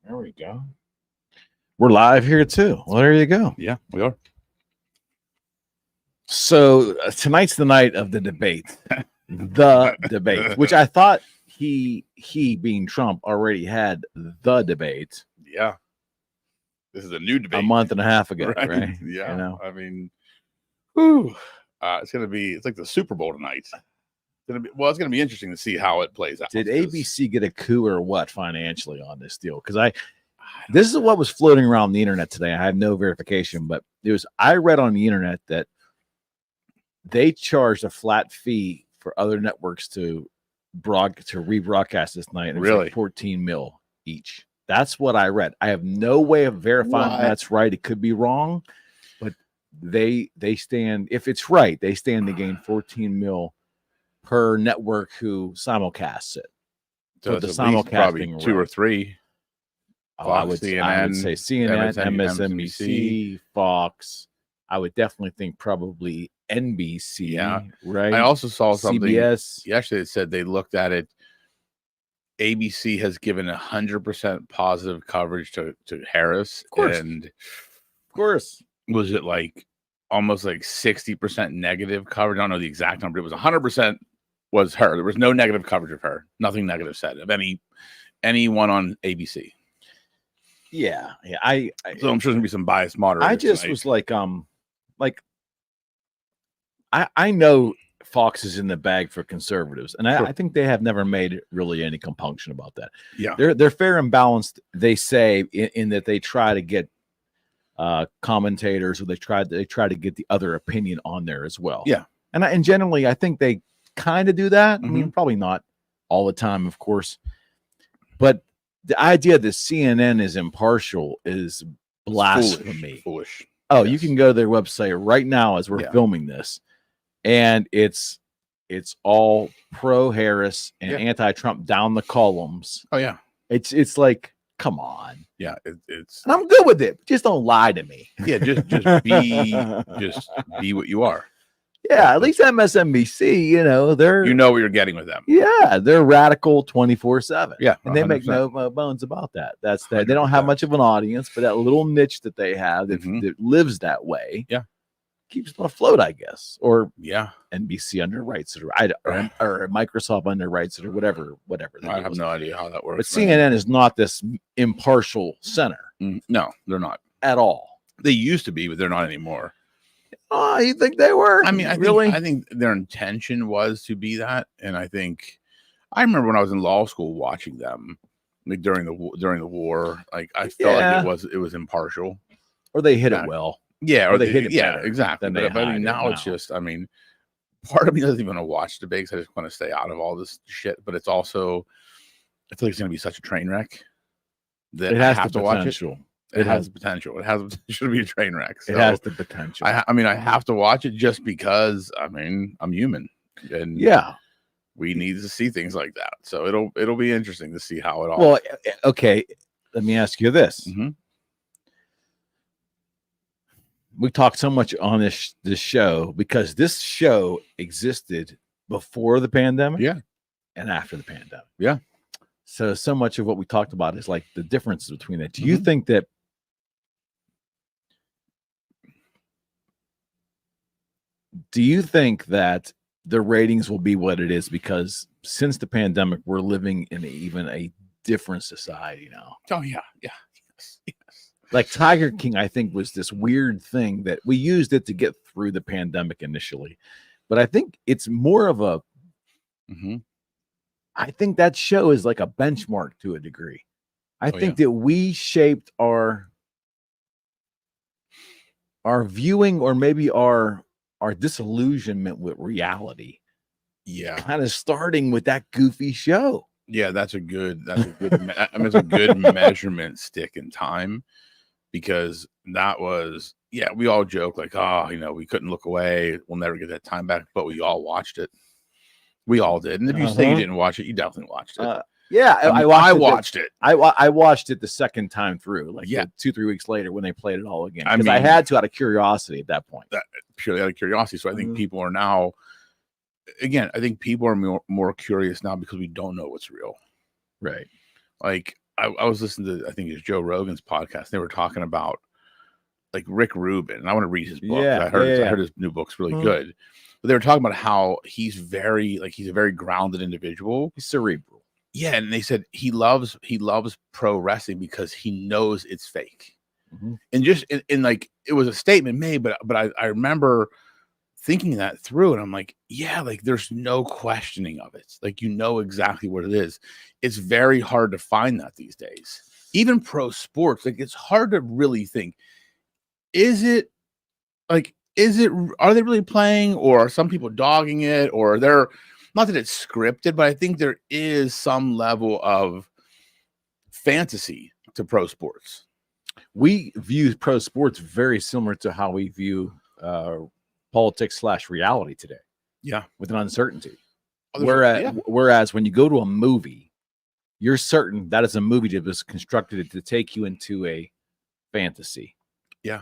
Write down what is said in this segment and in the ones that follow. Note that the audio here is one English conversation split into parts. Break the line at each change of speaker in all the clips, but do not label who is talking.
There we go. We're live here too. Well, there you go.
Yeah, we are.
So tonight's the night of the debate. The debate, which I thought he being Trump already had the debate.
Yeah. This is a new debate.
A month and a half ago, right?
Yeah.
You know?
I mean, whew, it's like the Super Bowl tonight. It's gonna be interesting to see how it plays out.
Did ABC get a coup or what financially on this deal? Because this is what was floating around the internet today. I have no verification, but I read on the internet that they charged a flat fee for other networks to rebroadcast this night. And
really?
Like 14 mil each. That's what I read. I have no way of verifying that's right. It could be wrong, but they stand, if it's right, they stand to gain 14 mil per network who simulcasts it.
So the simulcasting probably 2 or 3.
I would say CNN, MSNBC, Fox. I would definitely think probably NBC.
Yeah,
right.
I also saw something.
CBS.
Actually, it said they looked at it. ABC has given 100% positive coverage to Harris,
of course.
And
of course,
was it like almost like 60% negative coverage? I don't know the exact number. It was 100% was her. There was no negative coverage of her. Nothing negative said of anyone on ABC.
Yeah.
So I'm sure there's gonna be some biased moderators.
I just was like I know Fox is in the bag for conservatives, and
sure.
I think they have never made really any compunction about that.
Yeah,
they're fair and balanced. They say in that they try to get commentators, or they try to get the other opinion on there as well.
Yeah,
and generally I think they kind of do that.
Mm-hmm.
I mean, probably not all the time, of course, but the idea that CNN is impartial is blasphemy.
Foolish.
Oh, yes. You can go to their website right now as we're filming this, and it's all pro Harris and anti-Trump down the columns.
Oh yeah,
it's like, come on.
Yeah, it's.
And I'm good with it. Just don't lie to me.
Yeah, just be what you are.
Yeah, at least MSNBC, they're
what you're getting with them.
Yeah, they're radical 24/7.
Yeah,
and they 100%. Make no bones about that. That's that. They don't have much of an audience, but that little niche that they have that lives that way, keeps them afloat, I guess. Or NBC underwrites it, or Microsoft underwrites it, or whatever.
I have no idea how that works.
But CNN is not this impartial center.
No, they're not
at all.
They used to be, but they're not anymore.
Oh, you think they were?
I mean, I think their intention was to be that, and I remember when I was in law school watching them, like during the war. Like I felt like it was impartial,
or they hit it well.
Yeah,
or they hit it better.
Exactly. But I mean, now it's just, part of me doesn't even want to watch debates. I just want to stay out of all this shit. But it's also, I feel like it's going to be such a train wreck that
it has
I have to watch it. It has the potential. It has the potential to be a train wreck. So
it has the potential.
I have to watch it just because I'm human, and we need to see things like that. So it'll be interesting to see how it all.
Well, okay. Let me ask you this.
Mm-hmm.
We talked so much on this show because this show existed before the pandemic, and after the pandemic, So much of what we talked about is like the differences between it. Do you think that? Do you think that the ratings will be what it is because since the pandemic, we're living in even a different society now?
Oh yeah, yes.
Like Tiger King, I think, was this weird thing that we used it to get through the pandemic initially, but I think it's more of a. I think that show is like a benchmark to a degree. I think that we shaped our viewing, or maybe our disillusionment with reality.
Yeah,
kind of starting with that goofy show.
Yeah, that's a good. It's a good measurement stick in time, because that was we all joke like, we couldn't look away. We'll never get that time back, but we all watched it. We all did. And if you say you didn't watch it, you definitely watched it.
I watched it. I watched it the second time through, like 2-3 weeks later when they played it all again. Because I had to out of curiosity at that point.
Purely out of curiosity. So I think people are now, again, I think people are more curious now because we don't know what's real.
Right.
Like I was listening to, I think it's Joe Rogan's podcast. They were talking about like Rick Rubin, and I want to read his book.
Yeah,
I heard
yeah,
I
yeah.
heard his new book's really good. But they were talking about how he's a very grounded individual.
He's cerebral.
Yeah, and they said he loves pro wrestling because he knows it's fake. And just in like, it was a statement made, but I remember thinking that through, and I'm like, yeah, like there's no questioning of it. Like, you know exactly what it is. It's very hard to find that these days. Even pro sports, like it's hard to really think, are they really playing, or are some people dogging it, or they're not that it's scripted, but I think there is some level of fantasy to pro sports.
We view pro sports very similar to how we view politics/reality today.
Yeah,
with an uncertainty.
Oh,
Whereas when you go to a movie, you're certain that is a movie that was constructed to take you into a fantasy.
Yeah.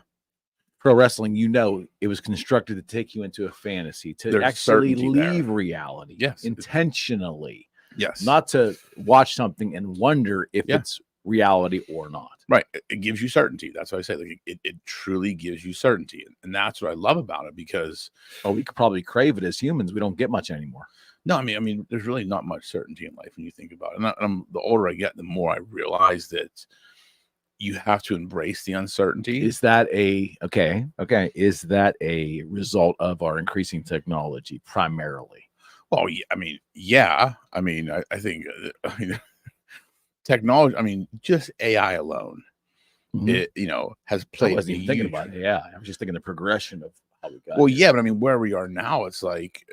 Pro wrestling, you know, it was constructed to take you into a fantasy, to
There's
actually leave
there.
reality.
Yes.
Intentionally.
Yes.
Not to watch something and wonder if it's reality or not.
Right. It gives you certainty. That's what I say. Like it truly gives you certainty. And that's what I love about it, because
we could probably crave it as humans. We don't get much anymore.
No, I mean, there's really not much certainty in life when you think about it. And the older I get, the more I realize that you have to embrace the uncertainty.
Is that Is that a result of our increasing technology primarily?
Well, yeah. I think technology. I mean, just AI alone, it has played.
I wasn't even thinking about it. Yeah, I was just thinking the progression of how we got.
Well, yeah, but I mean, where we are now, it's like,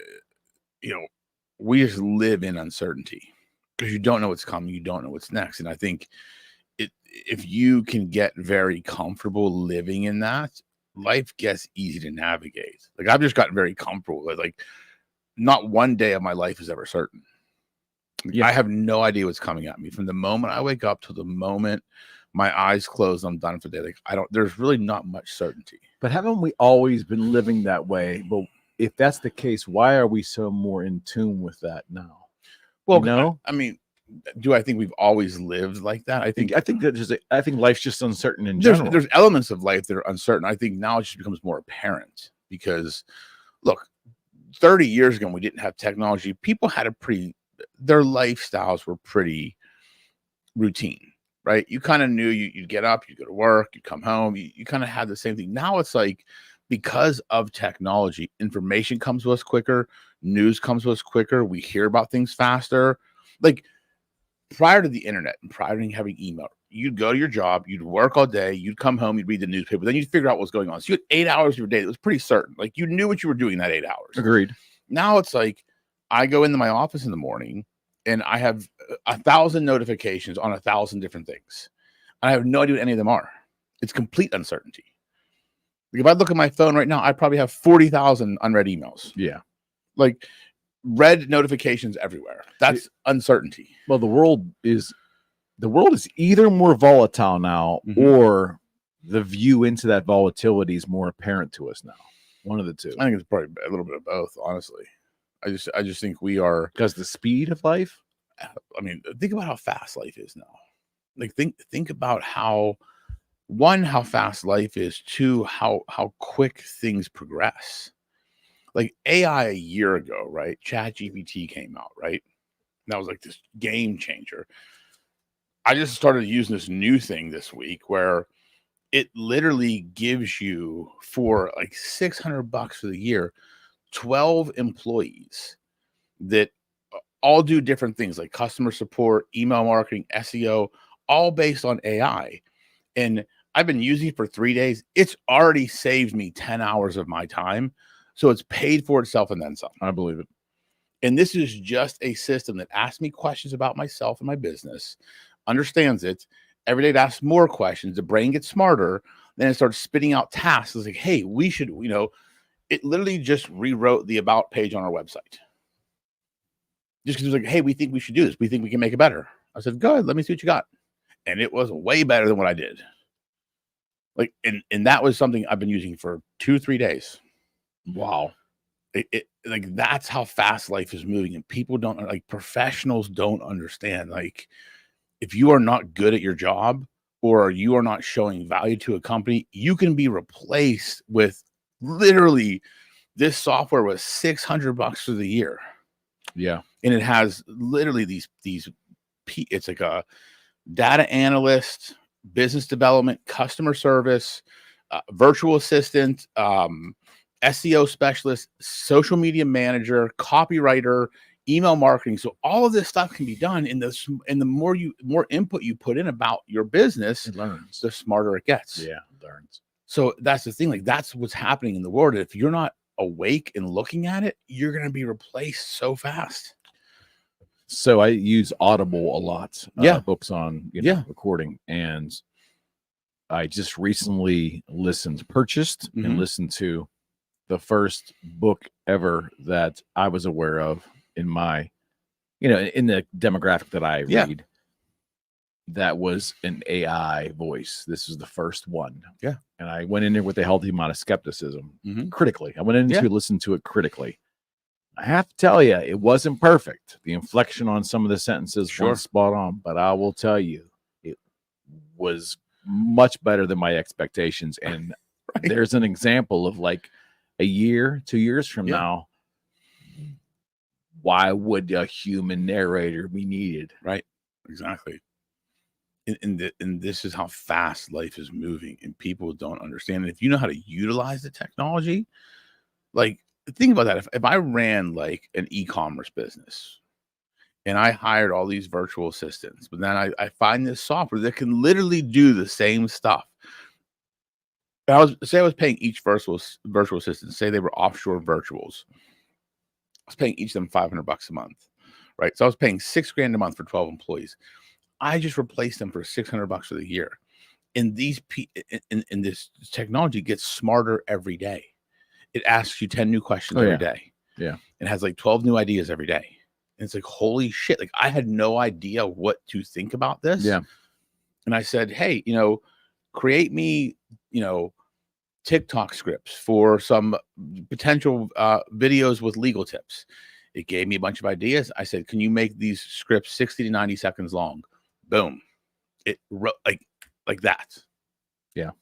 we just live in uncertainty because you don't know what's coming, you don't know what's next, and I think if you can get very comfortable living in that, life gets easy to navigate. Like, I've just gotten very comfortable with, like, not one day of my life is ever certain. Yeah. I have no idea what's coming at me from the moment I wake up to the moment my eyes close. I'm done for the day. Like, there's really not much certainty.
But haven't we always been living that way? But if that's the case, why are we so more in tune with that now?
Well, I mean, do I think we've always lived like that? I think
life's just uncertain in general.
There's elements of life that are uncertain. I think now it just becomes more apparent because, look, 30 years ago when we didn't have technology, people had their lifestyles were pretty routine, right? You kind of knew you'd get up, you'd go to work, you'd come home, you kind of had the same thing. Now it's like, because of technology, information comes to us quicker, news comes to us quicker, we hear about things faster. Like, prior to the internet and prior to having email, you'd go to your job, you'd work all day, you'd come home, you'd read the newspaper, then you'd figure out what's going on. So you had 8 hours of your day. It was pretty certain. Like, you knew what you were doing in that 8 hours.
Agreed.
Now it's like, I go into my office in the morning and I have 1,000 notifications on 1,000 different things. I have no idea what any of them are. It's complete uncertainty. Like, if I look at my phone right now, I probably have 40,000 unread emails.
Yeah.
Like, red notifications everywhere. That's uncertainty.
Well, the world is either more volatile now, or the view into that volatility is more apparent to us now. One of the two.
I think it's probably a little bit of both, honestly. I just think we are,
because the speed of life.
I mean, think about how fast life is now. Like, think about how fast life is, two, how quick things progress. Like, AI a year ago, right? ChatGPT came out, right? And that was like this game changer. I just started using this new thing this week where it literally gives you, for like $600 for the year, 12 employees that all do different things like customer support, email marketing, SEO, all based on AI. And I've been using it for 3 days. It's already saved me 10 hours of my time. So it's paid for itself and then some.
I believe it.
And this is just a system that asks me questions about myself and my business, understands it. Every day it asks more questions. The brain gets smarter. Then it starts spitting out tasks. It's like, hey, we should, it literally just rewrote the about page on our website. Just because it was like, hey, we think we should do this. We think we can make it better. I said, go ahead, let me see what you got. And it was way better than what I did. Like, and that was something I've been using for 2-3 days.
Wow.
Like, that's how fast life is moving. And people don't, like, professionals don't understand. Like, if you are not good at your job or you are not showing value to a company, you can be replaced with literally this software was $600 for the year.
Yeah.
And it has literally these it's like a data analyst, business development, customer service, virtual assistant, SEO specialist, social media manager, copywriter, email marketing. So all of this stuff can be done in the more input you put in about your business,
It learns.
the smarter it gets.
Yeah, it learns.
So that's the thing. Like that's what's happening in the world. If you're not awake and looking at it, you're going to be replaced so fast.
So I use Audible a lot. Books on recording, and I just recently purchased and listened to the first book ever that I was aware of in my, in the demographic that I read. That was an AI voice. This is the first one.
Yeah.
And I went in there with a healthy amount of skepticism, critically. I went in to listen to it critically. I have to tell you, it wasn't perfect. The inflection on some of the sentences wasn't spot on, but I will tell you, it was much better than my expectations. And there's an example of like a year, 2 years from now, why would a human narrator be needed?
Right. Exactly. And this is how fast life is moving, and people don't understand it. If you know how to utilize the technology, like think about that. If I ran like an e-commerce business and I hired all these virtual assistants, but then I find this software that can literally do the same stuff. I was paying each virtual assistant, say they were offshore virtuals. I was paying each of them $500 a month, right? So I was paying $6,000 a month for 12 employees. I just replaced them for $600 for the year. And this technology gets smarter every day. It asks you 10 new questions every day.
Yeah.
It has like 12 new ideas every day. And it's like, holy shit. Like I had no idea what to think about this.
Yeah.
And I said, hey, create me, TikTok scripts for some potential videos with legal tips. It gave me a bunch of ideas. I said, can you make these scripts 60 to 90 seconds long? Boom. It wrote like that.
Yeah.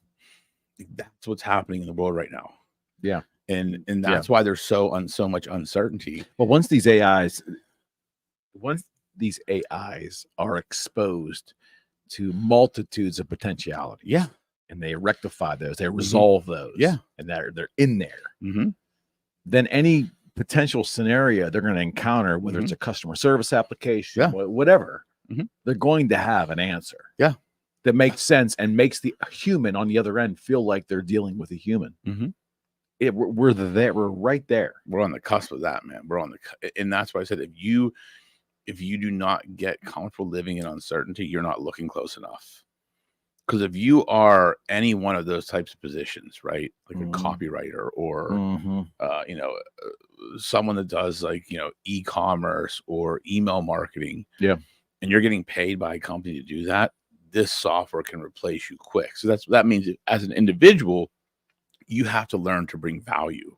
That's what's happening in the world right now.
Yeah.
And that's why there's so much uncertainty.
Well, once these AIs are exposed to multitudes of potentiality. And they rectify those, they resolve those. And they're in there. Then any potential scenario they're going to encounter, whether it's a customer service application, whatever, they're going to have an answer. That makes sense and makes the human on the other end feel like they're dealing with a human. We're there. We're right there.
We're on the cusp of that, man. And that's why I said, if you do not get comfortable living in uncertainty, you're not looking close enough. Because if you are any one of those types of positions, right, like a copywriter or someone that does like e-commerce or email marketing, and you're getting paid by a company to do that, this software can replace you quick. So that means as an individual, you have to learn to bring value.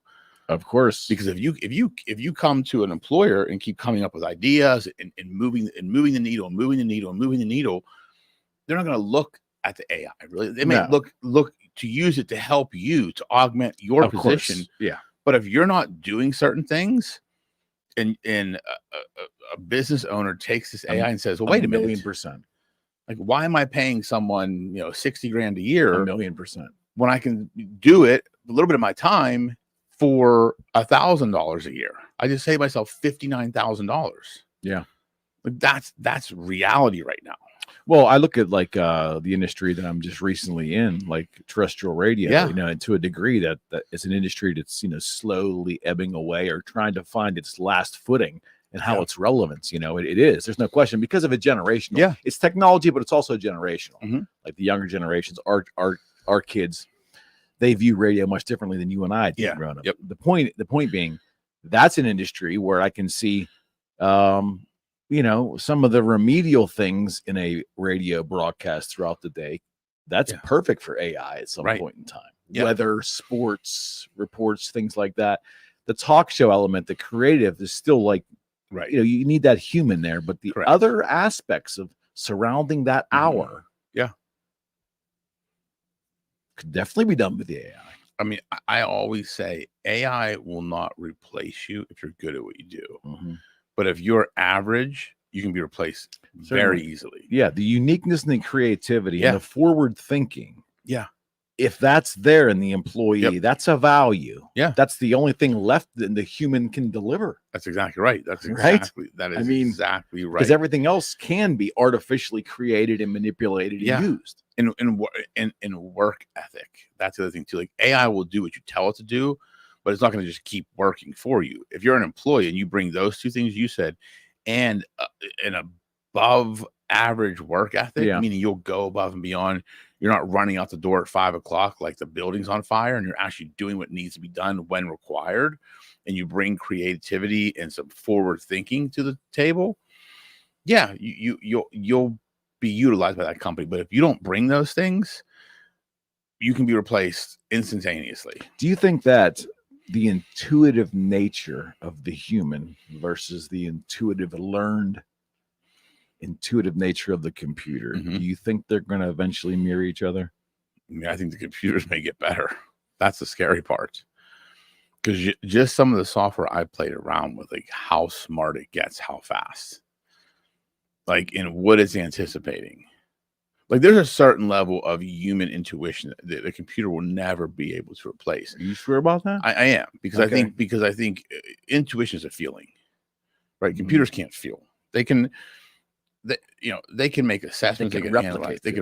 Of course,
because if you come to an employer and keep coming up with ideas and moving the needle, they're not going to look at the AI. Really, they may look to use it to help you to augment your position. But if you're not doing certain things, and a business owner takes this AI and says, "Well, wait a minute,
1,000,000%.
Like, why am I paying someone $60,000 a year,
1,000,000%,
when I can do it a little bit of my time for $1,000 a year? I just save myself $59,000.
Yeah,
like that's reality right now.
Well, I look at like the industry that I'm just recently in, like terrestrial radio, and to a degree that is an industry that's, slowly ebbing away or trying to find its last footing and how its relevance, it is. There's no question because of a generational. It's technology, but it's also generational. Like the younger generations, our kids, they view radio much differently than you and I did growing up. The point being, that's an industry where I can see some of the remedial things in a radio broadcast throughout the day, that's perfect for AI at some point in time. Weather, sports, reports, things like that. The talk show element, the creative is still like, you need that human there. But the other aspects of surrounding that hour.
Yeah.
Could definitely be done with the AI.
I mean, I always say AI will not replace you if you're good at what you do. But if you're average, you can be replaced very easily.
Yeah. The uniqueness and the creativity and the forward thinking.
Yeah.
If that's there in the employee, that's a value.
Yeah.
That's the only thing left that the human can deliver.
That's exactly right. That is exactly right.
Because everything else can be artificially created and manipulated and used.
In work ethic, that's the other thing too. Like AI will do what you tell it to do, but it's not going to just keep working for you. If you're an employee and you bring those two things you said, and an above average work ethic, meaning you'll go above and beyond. You're not running out the door at 5 o'clock like the building's on fire, and you're actually doing what needs to be done when required, and you bring creativity and some forward thinking to the table. Yeah, you'll be utilized by that company. But if you don't bring those things, you can be replaced instantaneously.
Do you think that the intuitive nature of the human versus the intuitive nature of the computer, do you think they're going to eventually mirror each other?
I mean, I think the computers may get better. That's the scary part. Because just some of the software I played around with, like how smart it gets, how fast, like in what it's anticipating. Like there's a certain level of human intuition that the computer will never be able to replace.
Are you sure about that?
I am, because I think intuition is a feeling, right? Computers can't feel. They can make assessments, they can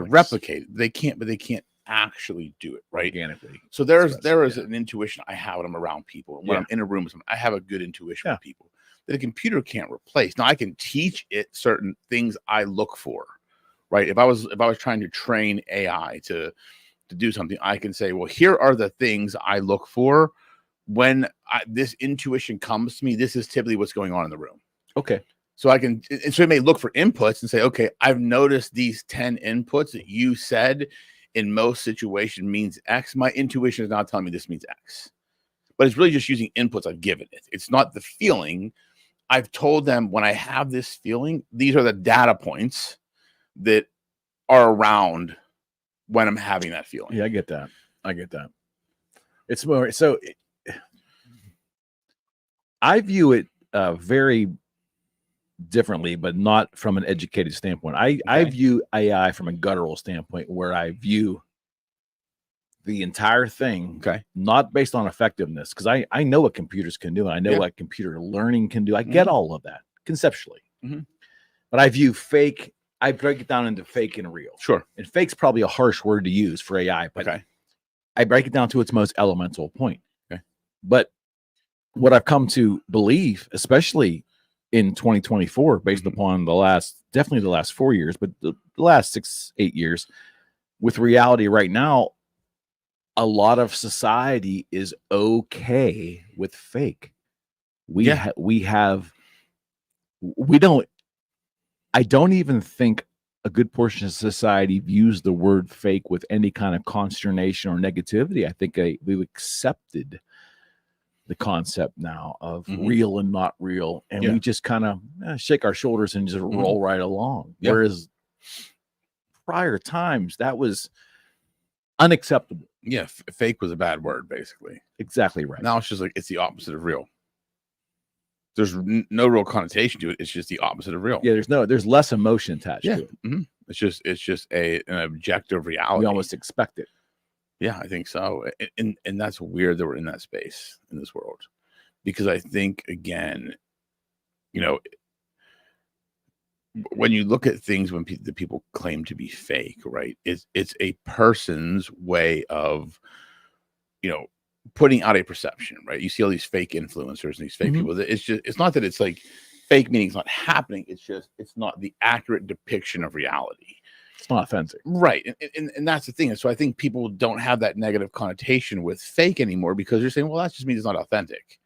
replicate, they can't actually do it right
organically.
So there is an intuition I have when I'm around people. When I'm in a room with someone, I have a good intuition with people that a computer can't replace. Now I can teach it certain things I look for, right? If I was trying to train AI to do something, I can say, well, here are the things I look for when this intuition comes to me. This is typically what's going on in the room.
Okay.
So it may look for inputs and say, okay, I've noticed these 10 inputs that you said in most situations means X. My intuition is now telling me this means X. But it's really just using inputs I've given it. It's not the feeling. I've told them when I have this feeling, these are the data points that are around when I'm having that feeling.
Yeah, I get that. It's more so. I view it very differently, but not from an educated standpoint. I view AI from a guttural standpoint, where I view the entire thing, not based on effectiveness, because I know what computers can do, and I know what computer learning can do. I get all of that conceptually, but I view fake. I break it down into fake and real.
Sure,
and fake's probably a harsh word to use for AI, but I break it down to its most elemental point. But what I've come to believe, especially in 2024, based upon definitely the last 4 years, but the last 6-8 years, with reality right now, a lot of society is okay with fake. I don't even think a good portion of society views the word fake with any kind of consternation or negativity. I think we've accepted the concept now of real and not real, and we just kind of shake our shoulders and just roll right along. Whereas prior times, that was unacceptable.
Yeah, fake was a bad word, basically.
Exactly right.
Now it's just like it's the opposite of real. There's no real connotation to it. It's just the opposite of real.
Yeah, there's less emotion attached to it.
It's just an objective reality.
We almost expect it.
Yeah, I think so. And that's weird that we're in that space in this world, because I think, again, when you look at things when the people claim to be fake, right? It's a person's way of, putting out a perception, right? You see all these fake influencers and these fake people. It's not that it's like fake meaning it's not happening. It's not the accurate depiction of reality.
It's not authentic.
Right. And that's the thing. And so I think people don't have that negative connotation with fake anymore, because they're saying, well, that just means it's not authentic.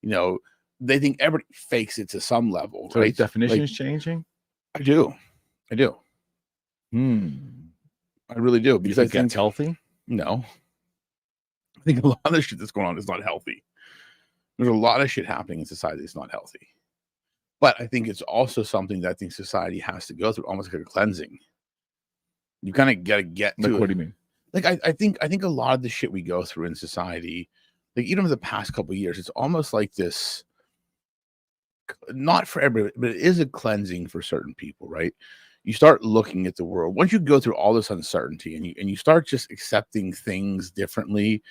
They think everybody fakes it to some level.
So
right?
the definition is changing?
I do. I really do. Because I think
that's healthy?
No. I think a lot of the shit that's going on is not healthy. There's a lot of shit happening in society that's not healthy. But I think it's also something that I think society has to go through, almost like a cleansing. You kind of got to get to
Like, what do you mean?
Like I think a lot of the shit we go through in society, like even over the past couple of years, it's almost like this. Not for everybody, but it is a cleansing for certain people, right? You start looking at the world once you go through all this uncertainty, and you start just accepting things differently.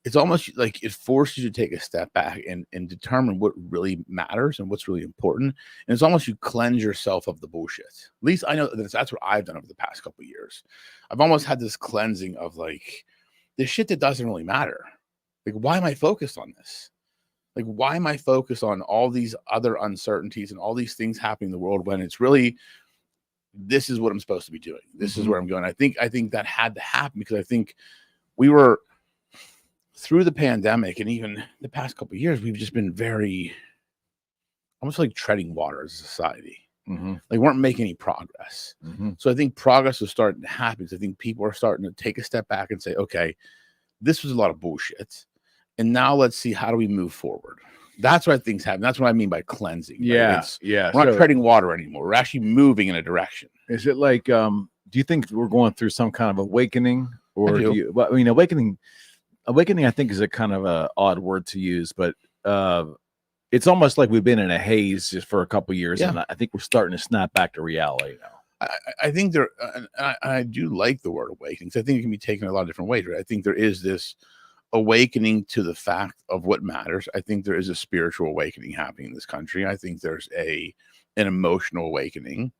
It's almost like it forces you to take a step back and determine what really matters and what's really important. And it's almost you cleanse yourself of the bullshit. At least I know that's what I've done over the past couple of years. I've almost had this cleansing of like the shit that doesn't really matter. Like, why am I focused on this? Like, why am I focused on all these other uncertainties and all these things happening in the world when it's really, this is what I'm supposed to be doing. This is where I'm going. I think that had to happen because I think we were through the pandemic and even the past couple of years, we've just been very almost like treading water as a society. Like, we weren't making any progress. So I think progress was starting to happen because I think people are starting to take a step back and say, okay, this was a lot of bullshit. And now let's see, how do we move forward? That's what things happen. That's what I mean by cleansing.
Yeah.
We're not treading water anymore. We're actually moving in a direction.
Is it like, do you think we're going through some kind of awakening? Or do you, well, I mean, awakening, I think is a kind of a odd word to use, but it's almost like we've been in a haze just for a couple of years. And I think we're starting to snap back to reality now.
I think there, and I do like the word awakening. I think it can be taken a lot of different ways, right? I think there is this awakening to the fact of what matters. I think there is a spiritual awakening happening in this country. I think there's an emotional awakening.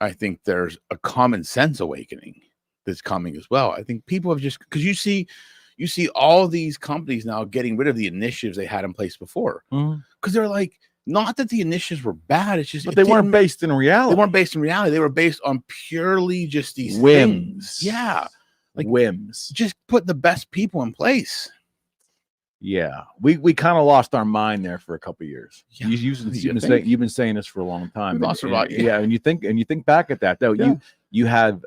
I think there's a common sense awakening that's coming as well. I think people have just, because you see all these companies now getting rid of the initiatives they had in place before, because they're like, not that the initiatives were bad, it's just,
but they weren't based in reality.
They weren't based in reality. They were based on purely just these
whims.
Things. Yeah. Like
whims.
Just put the best people in place.
Yeah, we kind of lost our mind there for a couple of years.
Yeah.
You've been saying this for a long time.
And
you think back at that though. You have,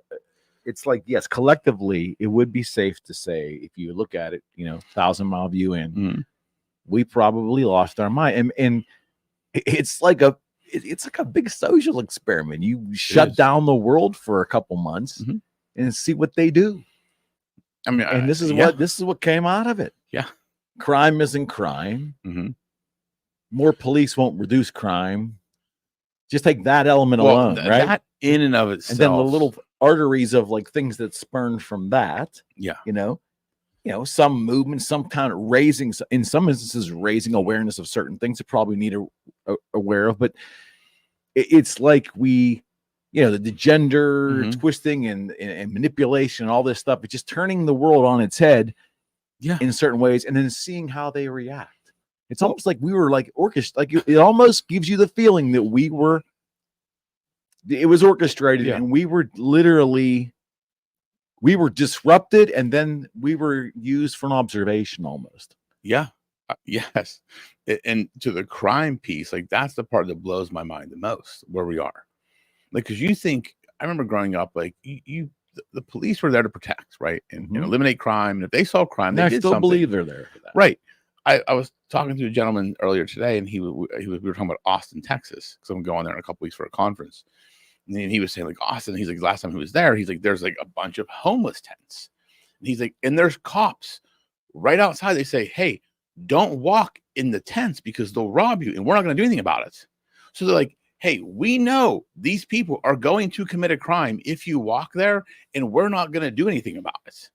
it's like, yes, collectively it would be safe to say, if you look at it, 1,000-mile view in, we probably lost our mind, and it's like a big social experiment. You shut down the world for a couple months and see what they do.
I mean,
and this is what came out of it.
Yeah.
Crime isn't crime. More police won't reduce crime. Just take that element alone, right?
That in and of itself.
And then the little arteries of like things that spurn from that.
Yeah.
Some movement, some kind of raising, in some instances, raising awareness of certain things that probably need aware of. But it's like the gender twisting and manipulation and all this stuff. It's just turning the world on its head. Yeah, in certain ways, and then seeing how they react. It's almost like we were like orchestrated. Like, it almost gives you the feeling that it was orchestrated, and we were disrupted, and then we were used for an observation almost.
Yeah. Yes. And to the crime piece, like, that's the part that blows my mind the most, where we are. Like, because I remember growing up, like, the police were there to protect, right, and eliminate crime. And if they saw crime, they did something.
Believe they're there for that,
right? I was talking to a gentleman earlier today, and we were talking about Austin, Texas, because I'm going there in a couple weeks for a conference. And he was saying, like, Austin. He's like, last time he was there, he's like, there's like a bunch of homeless tents. And he's like, and there's cops right outside. They say, hey, don't walk in the tents because they'll rob you, and we're not going to do anything about it. So they're like, hey, we know these people are going to commit a crime if you walk there, and we're not going to do anything about it.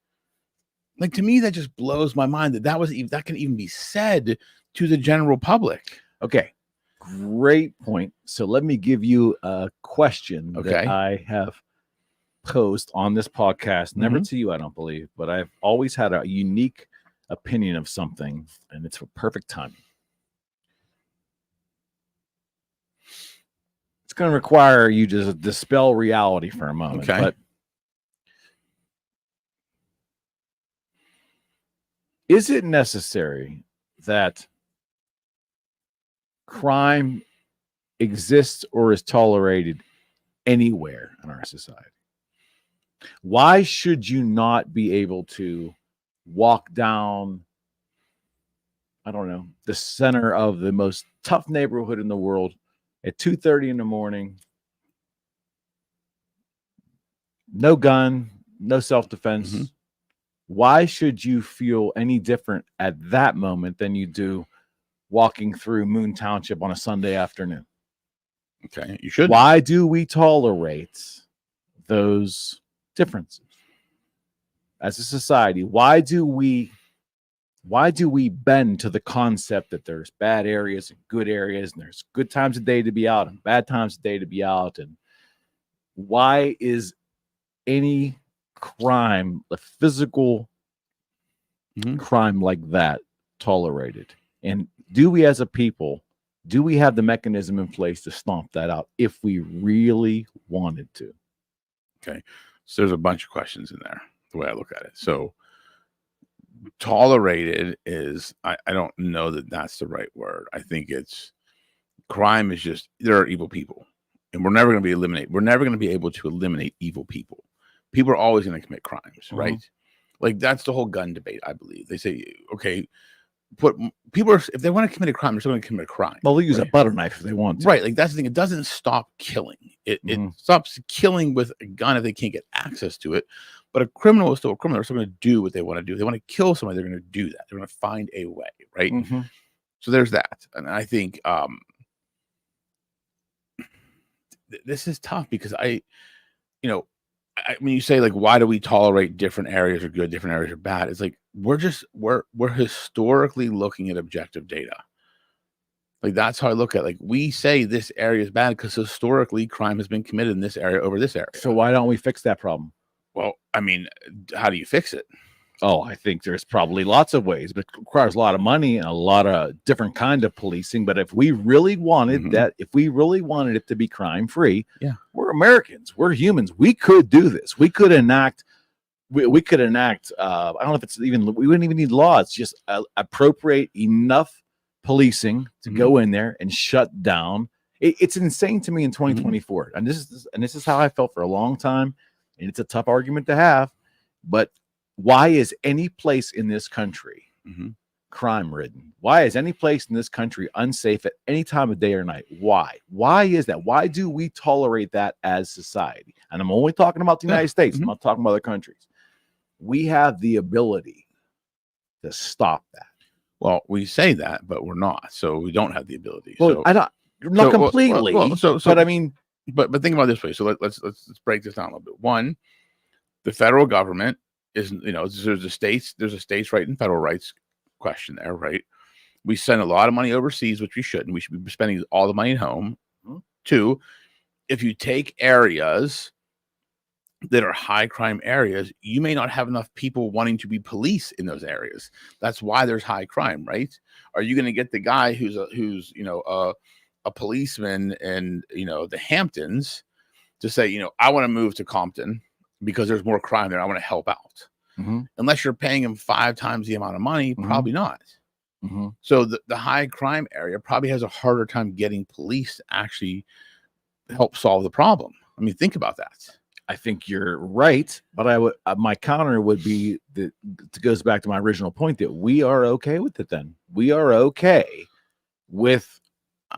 Like, to me, that just blows my mind that can even be said to the general public.
Okay, great point. So let me give you a question that I have posed on this podcast, never to you, I don't believe, but I've always had a unique opinion of something, and it's for perfect timing. It's going to require you to dispel reality for a moment.
Okay.
But is it necessary that crime exists or is tolerated anywhere in our society? Why should you not be able to walk down, I don't know, the center of the most tough neighborhood in the world at 2:30 in the morning, no gun, no self-defense.
Mm-hmm.
Why should you feel any different at that moment than you do walking through Moon Township on a Sunday afternoon?
Okay, you should.
Why do we tolerate those differences as a society? Why do we bend to the concept that there's bad areas and good areas, and there's good times of day to be out and bad times of day to be out? And why is any crime, a physical crime like that, tolerated? And do we as a people, do we have the mechanism in place to stomp that out if we really wanted to?
Okay, so there's a bunch of questions in there, the way I look at it. So tolerated is, I don't know that that's the right word. I think it's, crime is just, there are evil people, and we're never going to be able to eliminate evil people. People are always going to commit crimes, right? Like, that's the whole gun debate, I believe. They say, okay, people are, if they want to commit a crime, they're still going to commit a crime.
Well, they'll use a butter knife if they want to.
Right. Like, that's the thing. It doesn't stop killing. It stops killing with a gun if they can't get access to it. But a criminal is still a criminal. They're still going to do what they want to do. If they want to kill somebody, they're going to do that. They're going to find a way, right? So there's that. And I think this is tough because when you say, like, why do we tolerate different areas are good, different areas are bad? It's like, we're historically looking at objective data. Like, that's how I look at it. Like, we say this area is bad because historically crime has been committed in this area over this area.
So why don't we fix that problem?
Well, I mean, how do you fix it?
Oh, I think there's probably lots of ways, but it requires a lot of money and a lot of different kind of policing. But if we really wanted if we really wanted it to be crime free, we're Americans, we're humans. We could do this. We could enact. We could enact. I don't know if it's even. We wouldn't even need laws. Just appropriate enough policing to go in there and shut down. It's insane to me in 2024, and this is how I felt for a long time. And it's a tough argument to have, but why is any place in this country crime ridden? Why is any place in this country unsafe at any time of day or night? Why? Why is that? Why do we tolerate that as society? And I'm only talking about the United States. I'm not talking about other countries. We have the ability to stop that.
Well, we say that, but we're not. So we don't have the ability.
Well,
so,
I don't. Not completely. But I mean,
but think about it this way. So let's break this down a little bit. One, the federal government is, there's a states right and federal rights question there, right? We send a lot of money overseas, which we shouldn't. We should be spending all the money at home. Two, if you take areas that are high crime areas, you may not have enough people wanting to be police in those areas. That's why there's high crime, right? Are you going to get the guy who's a policeman in the Hamptons to say, I want to move to Compton because there's more crime there, I want to help out? Unless you're paying him 5 times the amount of money, probably not. So the high crime area probably has a harder time getting police to actually help solve the problem. I mean, think about that.
I think you're right, but I would my counter would be that it goes back to my original point that we are okay with it. Then we are okay with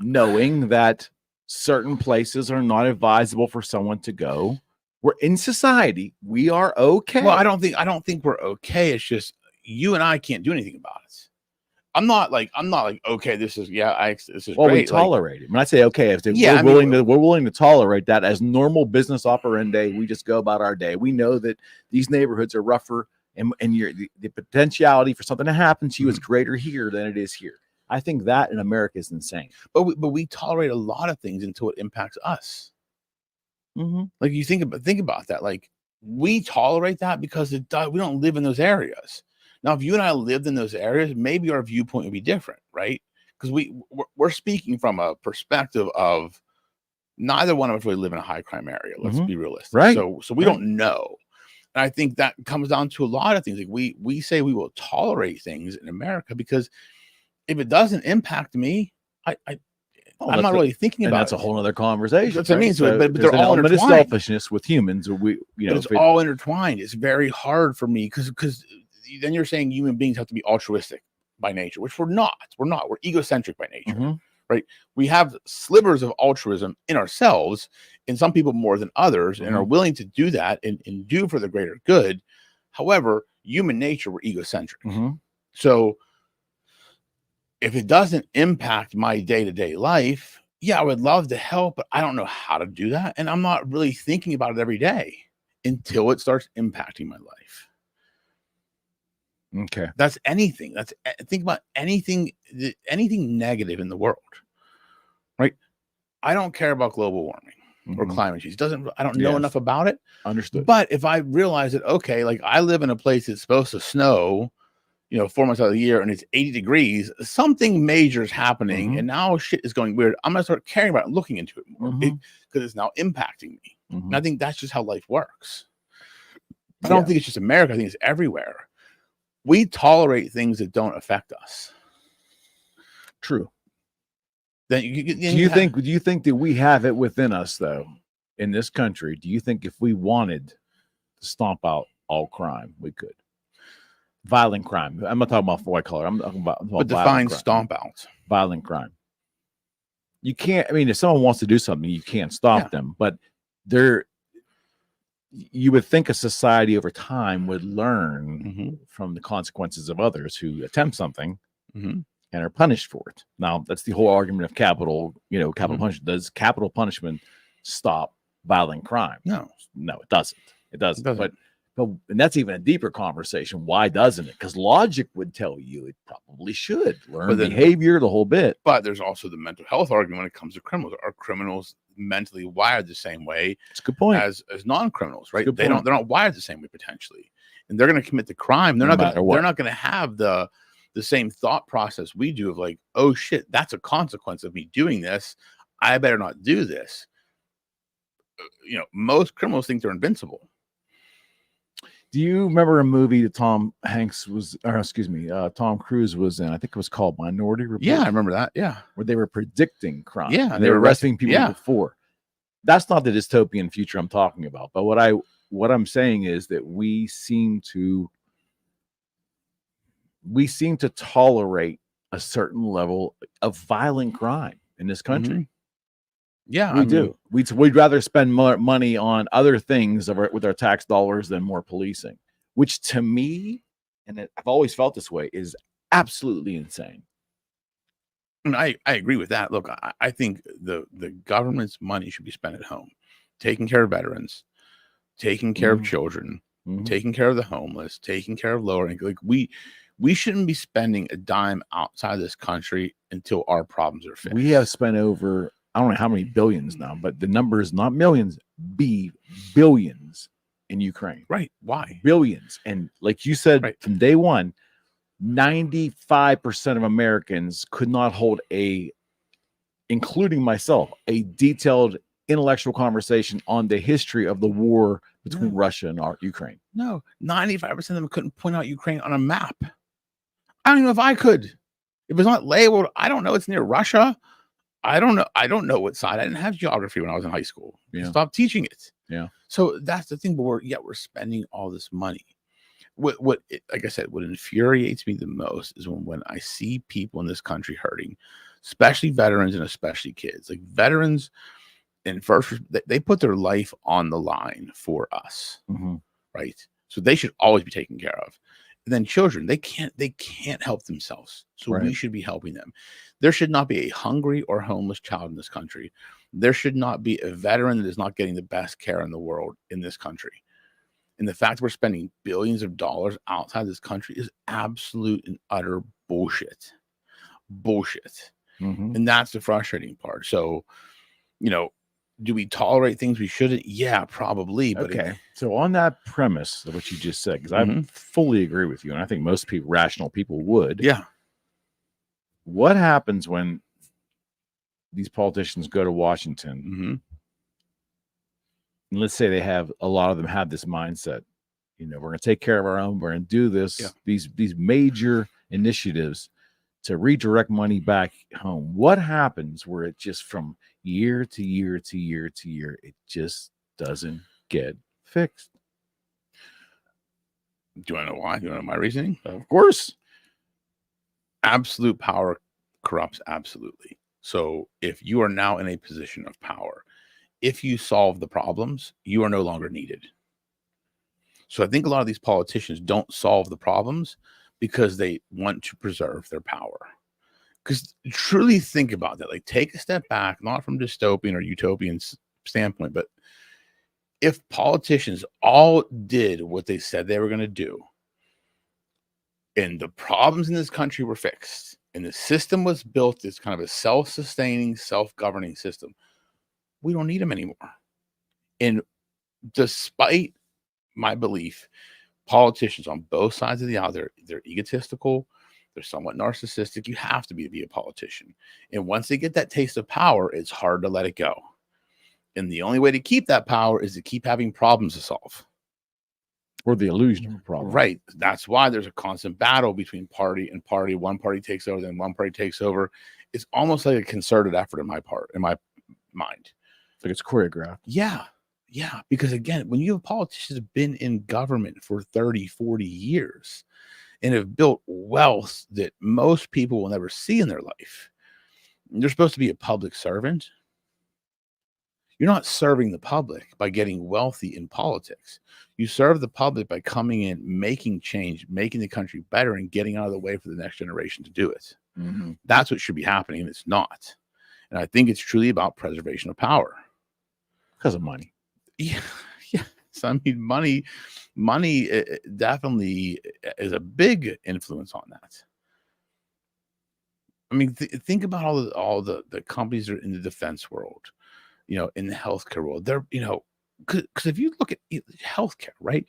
knowing that certain places are not advisable for someone to go. We're in society. We are okay.
Well, I don't think we're okay. It's just you and I can't do anything about it. I'm not like okay. This is this is
well,
great.
We tolerate it. When I say okay, if we're willing to tolerate that as normal business operandi, we just go about our day. We know that these neighborhoods are rougher, and the potentiality for something to happen to you is greater here than it is here. I think that in America is insane.
But we tolerate a lot of things until it impacts us. Like, you think about that. Like, we tolerate that because we don't live in those areas. Now, if you and I lived in those areas, maybe our viewpoint would be different, right? Because we're speaking from a perspective of neither one of us really live in a high crime area. Let's be realistic,
right?
So we don't know, and I think that comes down to a lot of things. Like, we say we will tolerate things in America because if it doesn't impact me, I'm not really thinking about it.
That's a whole other conversation.
That's what I mean. So, but
they're
all
intertwined.
intertwined.
Selfishness with humans, or
it's all intertwined. It's very hard for me because then you're saying human beings have to be altruistic by nature, which we're not. We're egocentric by nature, right? We have slivers of altruism in ourselves, and some people more than others, and are willing to do that and do for the greater good. However, human nature, we're egocentric. So if it doesn't impact my day-to-day life, yeah, I would love to help, but I don't know how to do that. And I'm not really thinking about it every day until it starts impacting my life.
Okay.
That's anything. Think about anything negative in the world, right? I don't care about global warming or climate change. I don't know enough about it.
Understood.
But if I realize that, okay, like I live in a place that's supposed to snow, 4 months out of the year, and it's 80 degrees, something major is happening, and now shit is going weird. I'm gonna start caring about it, looking into it more because it's now impacting me. And I think that's just how life works. I don't think it's just America. I think it's everywhere. We tolerate things that don't affect us.
True.
Then
do you think that we have it within us, though, in this country? Do you think if we wanted to stomp out all crime, we could? Violent crime. I'm not talking about white collar. I'm talking about
but define stomp out.
Violent crime. You can't. I mean, if someone wants to do something, you can't stop them. But you would think a society over time would learn from the consequences of others who attempt something and are punished for it. Now, that's the whole argument of capital. Capital punishment. Does capital punishment stop violent crime?
No,
it doesn't. It doesn't. But and that's even a deeper conversation. Why doesn't it? Because logic would tell you it probably should learn behavior, the whole bit.
But there's also the mental health argument when it comes to criminals. Are criminals mentally wired the same way?
It's a good point.
As non-criminals, right? They're not wired the same way potentially, and they're going to commit the crime. They're not going to have the same thought process we do of like, oh shit, that's a consequence of me doing this. I better not do this. Most criminals think they're invincible.
Do you remember a movie that Tom Cruise was in? I think it was called Minority Report.
Yeah, I remember that. Yeah.
Where they were predicting crime.
Yeah.
And they were arresting people before. That's not the dystopian future I'm talking about. But what I'm saying is that we seem to tolerate a certain level of violent crime in this country.
Yeah,
we do. We'd rather spend more money on other things with our tax dollars than more policing, which to me, and I've always felt this way, is absolutely insane.
And I agree with that. Look, I think the government's money should be spent at home, taking care of veterans, taking care of children, taking care of the homeless, taking care of lower income. Like we shouldn't be spending a dime outside this country until our problems are fixed.
We have spent over, I don't know how many billions now, but the number is not millions, billions in Ukraine.
Right. Why?
Billions. And like you said, from day one, 95% of Americans could not hold including myself, a detailed intellectual conversation on the history of the war between Russia and Ukraine.
No, 95% of them couldn't point out Ukraine on a map. I don't even know if I could. If it's not labeled, I don't know it's near Russia. I don't know what side. I didn't have geography when I was in high school. Stop teaching it.
Yeah.
So that's the thing. But we're spending all this money. Like I said, what infuriates me the most is when I see people in this country hurting, especially veterans and especially kids. Like veterans and they put their life on the line for us, right? So they should always be taken care of. And then children, they can't help themselves. So we should be helping them. There should not be a hungry or homeless child in this country. There should not be a veteran that is not getting the best care in the world in this country. And the fact we're spending billions of dollars outside this country is absolute and utter bullshit. And that's the frustrating part. So, do we tolerate things we shouldn't? Yeah, probably. But
okay. So on that premise of what you just said, because I fully agree with you, and I think most people, rational people, would.
Yeah.
What happens when these politicians go to Washington? And let's say a lot of them have this mindset. We're going to take care of our own. We're going to do this. Yeah. These major initiatives to redirect money back home. What happens where it just from year to year to year to year, it just doesn't get fixed?
Do you want to know why? Do you want to know my reasoning?
Of course.
Absolute power corrupts absolutely. So if you are now in a position of power, if you solve the problems, you are no longer needed. So I think a lot of these politicians don't solve the problems because they want to preserve their power. Because truly think about that. Like, take a step back, not from dystopian or utopian standpoint, but if politicians all did what they said they were going to do, and the problems in this country were fixed, and the system was built as kind of a self-sustaining, self-governing system, we don't need them anymore. And despite my belief, politicians on both sides of the aisle, they're egotistical, they're somewhat narcissistic. You have to be a politician. And once they get that taste of power, it's hard to let it go. And the only way to keep that power is to keep having problems to solve.
Or the illusion of a problem.
Right. That's why there's a constant battle between party and party. One party takes over, then one party takes over. It's almost like a concerted effort in my mind.
Like it's choreographed.
Yeah. Yeah. Because again, when you have politicians who've been in government for 30, 40 years and have built wealth that most people will never see in their life, they're supposed to be a public servant. You're not serving the public by getting wealthy in politics. You serve the public by coming in, making change, making the country better, and getting out of the way for the next generation to do it.
Mm-hmm.
That's what should be happening, and it's not. And I think it's truly about preservation of power.
Because of money.
Yeah. So, I mean, money definitely is a big influence on that. I mean, think about all the companies that are in the defense world, in the healthcare world. They're, because if you look at healthcare, right,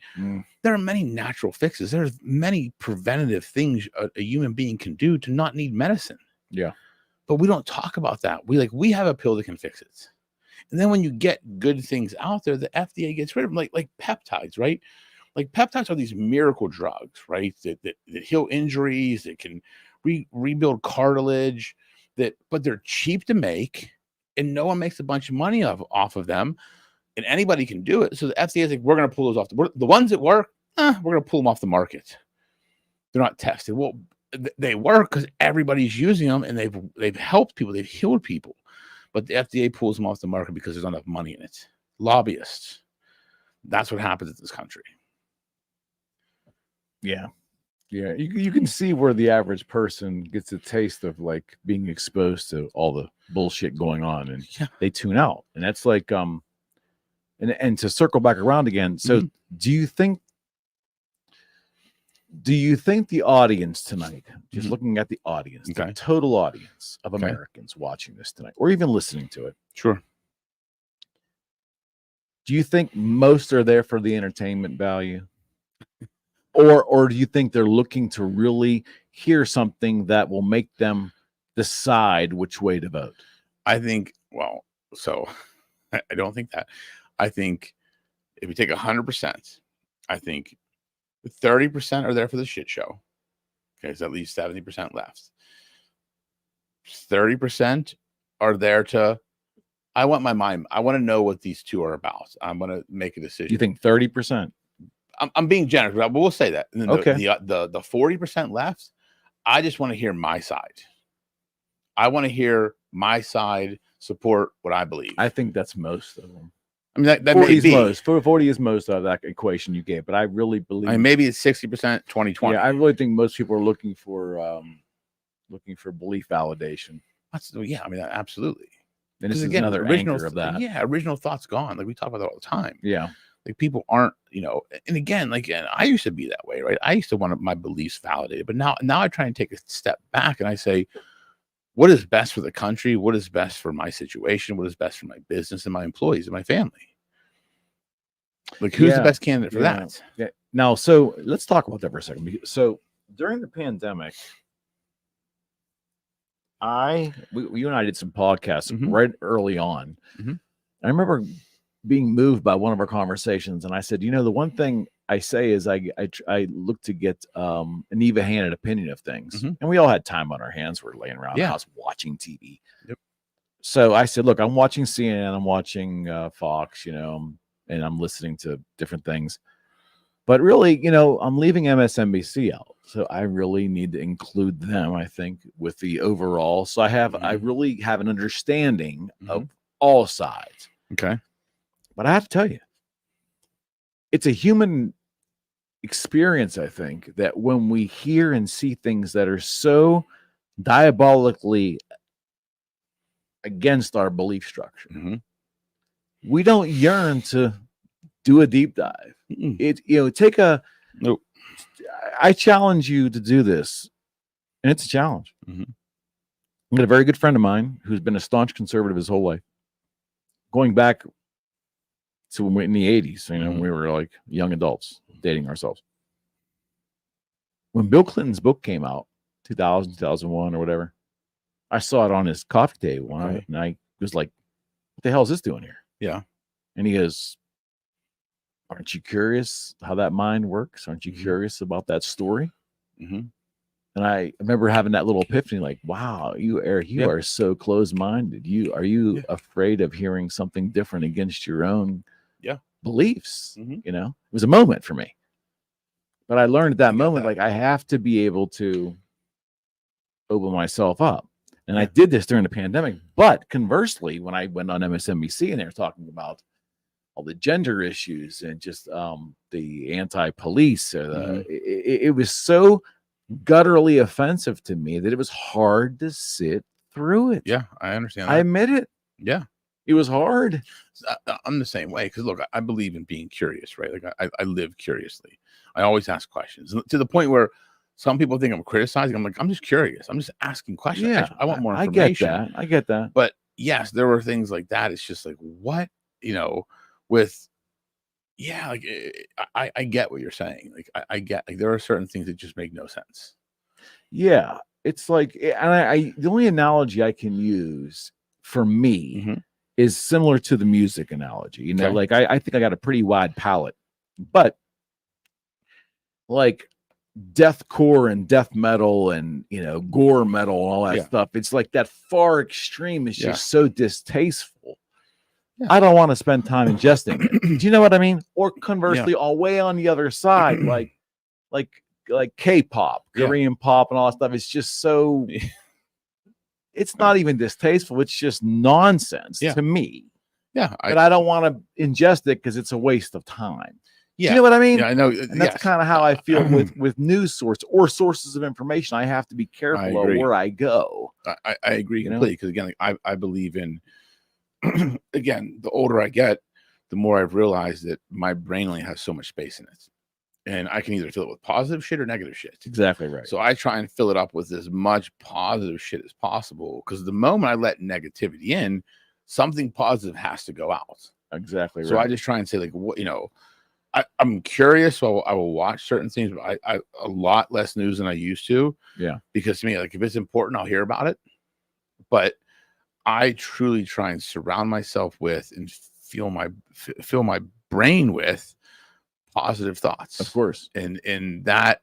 there are many natural fixes. There's many preventative things a human being can do to not need medicine.
Yeah.
But we don't talk about that. We have a pill that can fix it. And then when you get good things out there, the FDA gets rid of them, like peptides, right? Like peptides are these miracle drugs, right? That heal injuries, that can rebuild cartilage, but they're cheap to make, and no one makes a bunch of money off of them, and anybody can do it. So the FDA is like, we're going to pull those off. The ones that work, we're going to pull them off the market. They're not tested. Well, they work because everybody's using them, and they've helped people, they've healed people. But the FDA pulls them off the market because there's not enough money in it. Lobbyists. That's what happens in this country.
Yeah. Yeah. You can see where the average person gets a taste of like being exposed to all the bullshit going on, and they tune out. And that's like, and to circle back around again. So do you think the audience tonight, just looking at the audience, the total audience of Americans watching this tonight, or even listening to it?
Sure.
Do you think most are there for the entertainment value? Or do you think they're looking to really hear something that will make them decide which way to vote?
I think, I don't think that. I think if you take 100%, I think 30% are there for the shit show. Okay, so at least 70% left. 30% are there to, I want to know what these two are about. I'm going to make a decision.
You think 30%?
I'm being generous, but we'll say that. And then the 40% left, I just want to hear my side. I want to hear my side support what I believe.
I think that's most of them.
I mean, that
40
may
is
be.
most. 40 is most of that equation you gave, but I really believe.
I mean, maybe it's 60%, 20-20.
Yeah, I really think most people are looking for belief validation.
I mean, absolutely.
And this is another anchor of that.
Yeah, original thoughts gone. Like we talk about that all the time.
Yeah.
Like people aren't, and again, and I used to be that way, right? I used to want my beliefs validated, but now I try and take a step back and I say, what is best for the country? What is best for my situation? What is best for my business and my employees and my family? Like, who's the best candidate for that?
Yeah. Now, so let's talk about that for a second. So during the pandemic, you and I did some podcasts right early on. I remember being moved by one of our conversations, and I said, the one thing I say is I look to get an even-handed opinion of things, and we all had time on our hands. We're laying around the house watching TV.
Yep.
So I said, look, I'm watching CNN, I'm watching Fox, and I'm listening to different things, but really, I'm leaving MSNBC out. So I really need to include them, I think, with the overall. So I really have an understanding of all sides.
Okay.
But I have to tell you, it's a human experience, I think, that when we hear and see things that are so diabolically against our belief structure, we don't yearn to do a deep dive. Take a
nope.
I challenge you to do this, and it's a challenge. I got a very good friend of mine who's been a staunch conservative his whole life, going back to when we were in the 80s, we were like young adults dating ourselves. When Bill Clinton's book came out, 2000, 2001 or whatever, I saw it on his coffee table, and I was like, what the hell is this doing here?
Yeah.
And he goes, aren't you curious how that mind works? Aren't you curious about that story? And I remember having that little epiphany, like, wow, Eric, you are so closed-minded. Are you afraid of hearing something different against your own beliefs? It was a moment for me. But I learned at that moment, like, I have to be able to open myself up. And I did this during the pandemic. But conversely, when I went on MSNBC and they were talking about all the gender issues and just the anti-police, it was so gutturally offensive to me that it was hard to sit through it.
Yeah, I understand that.
I admit it.
Yeah.
It was hard.
I'm the same way, because look, I believe in being curious, right? Like I live curiously. I always ask questions, to the point where some people think I'm criticizing. I'm like, I'm just curious. I'm just asking questions.
Yeah,
I want more information.
I get that.
But yes, there were things like that. It's just like, what, with, like, I get what you're saying. Like, I get, like, there are certain things that just make no sense.
Yeah. It's like, and the only analogy I can use for me is similar to the music analogy. Like, I think I got a pretty wide palette, but like deathcore and death metal and gore metal and all that stuff, it's like that far extreme is just so distasteful. I don't want to spend time ingesting it. Do you know what I mean? Or conversely, all way on the other side, like K-pop, Korean pop, and all that stuff. It's just so. It's not even distasteful. It's just nonsense to me.
Yeah,
but I don't want to ingest it because it's a waste of time.
Yeah.
Do you know what I mean?
Yeah, I know.
And that's kind of how I feel with news sources or sources of information. I have to be careful of where I go.
I agree completely, because again, like, I believe in. Again, the older I get, the more I've realized that my brain only has so much space in it, and I can either fill it with positive shit or negative shit.
Exactly right.
So I try and fill it up with as much positive shit as possible, because the moment I let negativity in, something positive has to go out.
Exactly right.
So I just try and say, like, what, I'm curious, so I will watch certain things, but I a lot less news than I used to.
Yeah.
Because to me, like, if it's important, I'll hear about it. But I truly try and surround myself with and fill my brain with positive thoughts.
Of course.
And that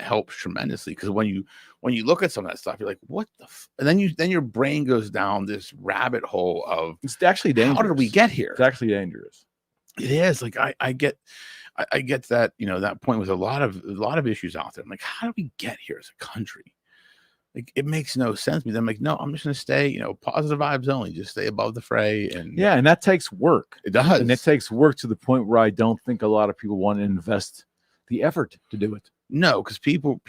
helps tremendously, because when you look at some of that stuff, you're like, what the and then your brain goes down this rabbit hole of,
it's actually dangerous.
How did we get here?
It's actually dangerous.
It is. Like, I get that, that point with a lot of issues out there. I'm like, how did we get here as a country? Like, it makes no sense to me. Then I'm like, no, I'm just going to stay, positive vibes only, just stay above the fray. And
and that takes work.
It does.
And it takes work to the point where I don't think a lot of people want to invest the effort to do it.
No, because people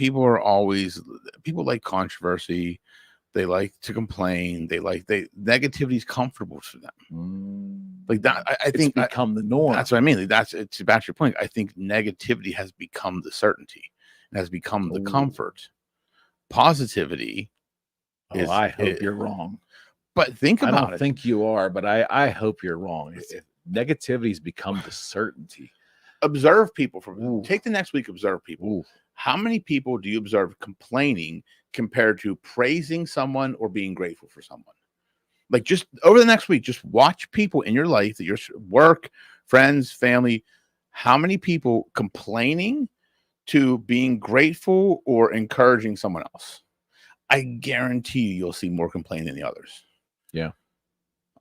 like controversy. They like to complain. Negativity is comfortable for them. Like that, I think
it's become the norm.
That's what I mean. Like, it's about your point. I think negativity has become the certainty. It has become the comfort. Positivity.
I hope you're wrong.
But think about it.
I don't think you are, but I hope you're wrong. If negativity has become the certainty.
Observe people take the next week. Observe people. How many people do you observe complaining compared to praising someone or being grateful for someone? Like, just over the next week, just watch people in your life, that your work, friends, family. How many people complaining to being grateful or encouraging someone else? I guarantee you'll see more complaining than the others.
Yeah.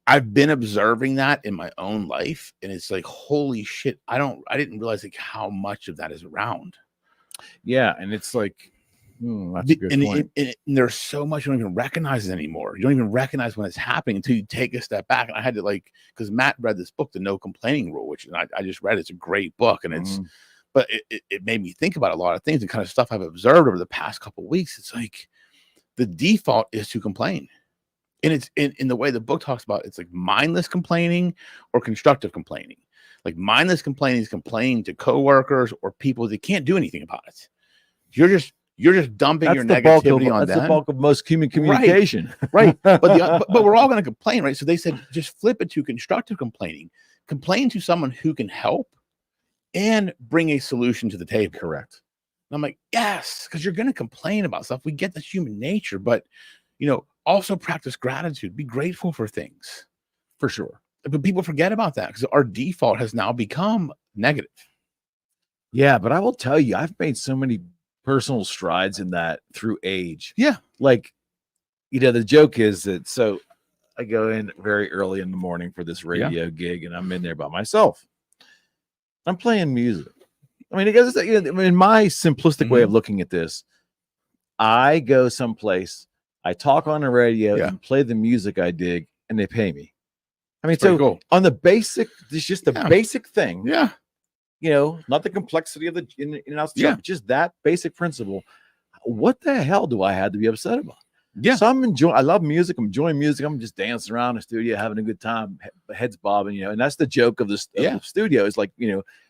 I've been observing that in my own life, and it's like, holy shit, I didn't realize, like, how much of that is around.
Yeah, and it's like, that's a good point.
And there's so much you don't even recognize it anymore. You don't even recognize when it's happening until you take a step back. And I had to because Matt read this book, The No Complaining Rule, which I just read. It's a great book, and it's, but it made me think about a lot of things and kind of stuff I've observed over the past couple of weeks. It's like the default is to complain. And it's in the way the book talks about, it's like mindless complaining or constructive complaining. Like mindless complaining is complaining to coworkers or people that can't do anything about it. You're just dumping your negativity on them.
That's the bulk of most human communication.
Right. But we're all going to complain, right? So they said, just flip it to constructive complaining. Complain to someone who can help and bring a solution to the table.
Correct.
And I'm like, yes, because you're going to complain about stuff. We get that's human nature, but also practice gratitude. Be grateful for things.
For sure.
But people forget about that because our default has now become negative.
Yeah, but I will tell you, I've made so many personal strides in that through age.
Yeah.
Like, the joke is that, so I go in very early in the morning for this radio gig, and I'm in there by myself. I'm playing music. I mean, because in my simplistic way of looking at this, I go someplace, I talk on the radio and play the music I dig, and they pay me. I mean, so cool. On the basic, it's just the basic thing.
Yeah.
Not the complexity of the in and out stuff, just that basic principle. What the hell do I have to be upset about? Yeah. So I love music. I'm enjoying music. I'm just dancing around the studio, having a good time, heads bobbing, and that's the joke of this the studio is like,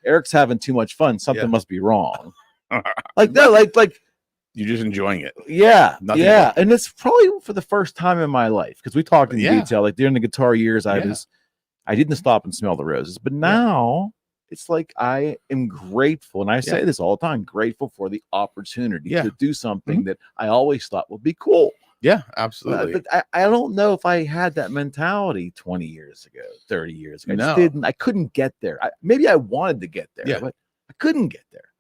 Eric's having too much fun. Something must be wrong. Like that, like
you're just enjoying it.
Yeah. Yeah. And it's probably for the first time in my life, because we talked in detail, like during the guitar years, I didn't stop and smell the roses, but now it's like I am grateful, and I say this all the time, grateful for the opportunity to do something that I always thought would be cool.
Yeah, absolutely.
But I don't know if I had that mentality 20 years ago, 30 years ago. I couldn't get there. Maybe I wanted to get there, but I couldn't get there.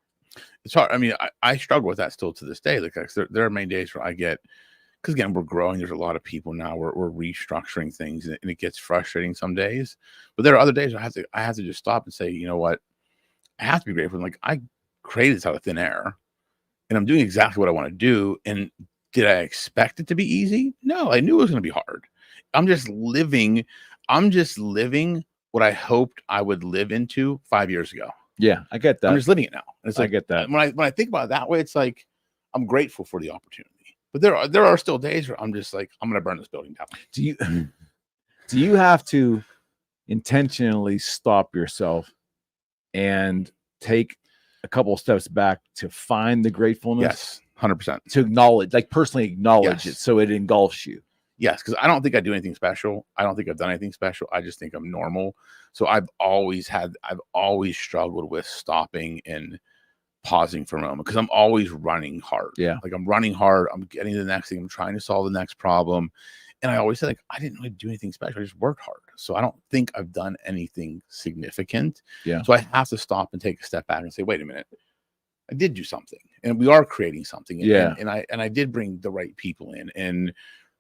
It's hard. I mean, I struggle with that still to this day. Like there are many days where I get, because again, we're growing. There's a lot of people now. We're restructuring things, and it gets frustrating some days. But there are other days where I have to just stop and say, you know what? I have to be grateful. Like, I created this out of thin air, and I'm doing exactly what I want to do. And did I expect it to be easy? No, I knew it was going to be hard. I'm just living what I hoped I would live into 5 years ago.
Yeah, I get that.
I'm just living it now. And it's
I get that.
When I think about it that way, it's like I'm grateful for the opportunity. But there are still days where I'm just like, I'm going to burn this building down.
Do you have to intentionally stop yourself and take a couple of steps back to find the gratefulness?
Yes, 100%.
To acknowledge, like personally acknowledge it, so it engulfs you.
Yes, because I don't think I do anything special. I don't think I've done anything special. I just think I'm normal. So I've always struggled with stopping and pausing for a moment, because I'm always running hard.
Yeah.
Like I'm running hard. I'm getting to the next thing. I'm trying to solve the next problem. And I always say, like, I didn't really do anything special. I just worked hard. So I don't think I've done anything significant.
Yeah.
So I have to stop and take a step back and say, wait a minute. I did do something, and we are creating something. And, and I did bring the right people in,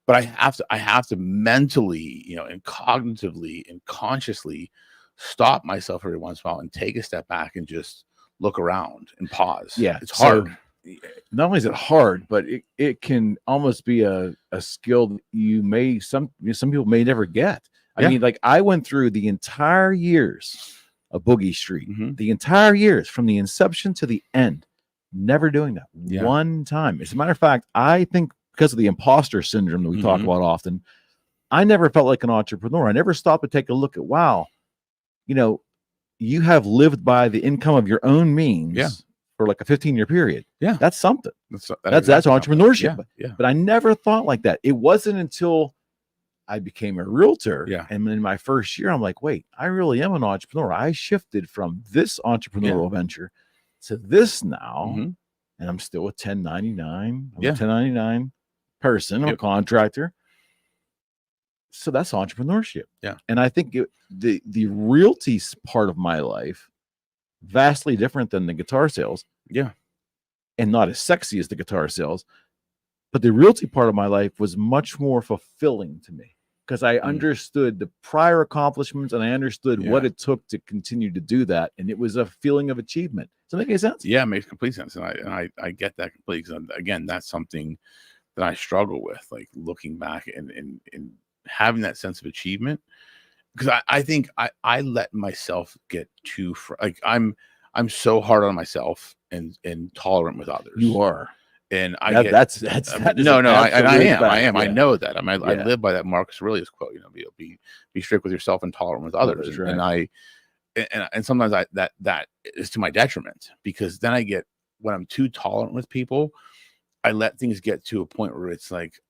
but I have to mentally, and cognitively and consciously stop myself every once in a while and take a step back and just look around and pause.
Yeah.
It's hard.
So, not only is it hard, but it can almost be a skill that some people may never get. I mean, like, I went through the entire years of Boogie Street, the entire years from the inception to the end, never doing that one time. As a matter of fact, I think because of the imposter syndrome that we talk about often, I never felt like an entrepreneur. I never stopped to take a look at, wow, you have lived by the income of your own means for like a 15-year period. Yeah. That's something. That's entrepreneurship. But I never thought like that. It wasn't until I became a realtor. Yeah. And in my first year, I'm like, wait, I really am an entrepreneur. I shifted from this entrepreneurial venture to this now. And I'm still a 1099. I'm a 1099 person. I'm a contractor. So that's entrepreneurship. Yeah. And I think the realty part of my life, vastly different than the guitar sales. Yeah. And not as sexy as the guitar sales. But the realty part of my life was much more fulfilling to me. because I understood the prior accomplishments and I understood what it took to continue to do that. And it was a feeling of achievement. Does that make any sense?
Yeah, it makes complete sense. And I get that completely. Because again, that's something that I struggle with, like looking back and having that sense of achievement. Because I think I let myself get too like I'm so hard on myself and tolerant with others.
You are.
And I
that's
I am.
Yeah.
I know that. I live by that Marcus Aurelius quote. You know, be strict with yourself and tolerant with others.
Right.
And sometimes that is to my detriment, because then I get, when I'm too tolerant with people, I let things get to a point where it's like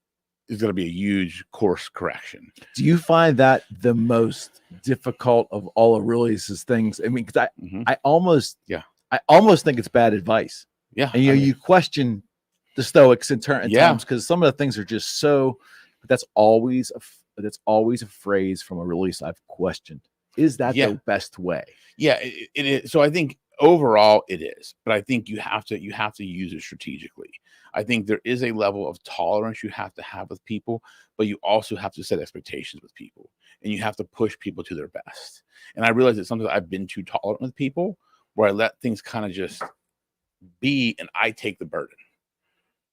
it's going to be a huge course correction.
Do you find that the most difficult of all Aurelius's things? I mean, because I almost think it's bad advice.
Yeah,
and you question the Stoics in times, because some of the things are just so. But that's always a phrase from Aurelius I've questioned. Is that the best way?
Yeah, it is. So I think overall it is, but I think you have to use it strategically. I think there is a level of tolerance you have to have with people, but you also have to set expectations with people, and you have to push people to their best. And I realize that sometimes I've been too tolerant with people, where I let things kind of just be, and I take the burden.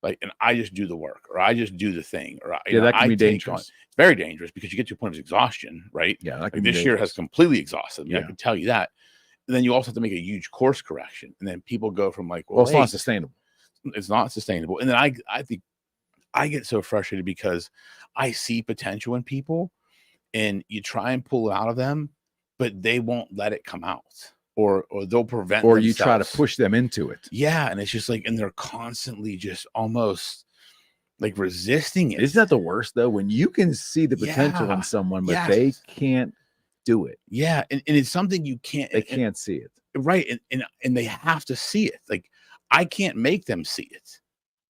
Like, and I just do the work, or I just do the thing, or
that can be dangerous.
It's very dangerous, because you get to a point of exhaustion, right?
Yeah,
like this year has completely exhausted me. I can tell you that. And then you also have to make a huge course correction, and then people go from like,
well, it's not sustainable.
It's not sustainable. And then I think I get so frustrated, because I see potential in people, and you try and pull it out of them, but they won't let it come out. Or they'll prevent,
or you try to push them into it.
Yeah, and it's just like, and they're constantly just almost like resisting it.
Isn't that the worst though? When you can see the potential in someone, but they can't do it.
Yeah, and it's something you can't.
They can't see it,
right? And they have to see it. Like, I can't make them see it.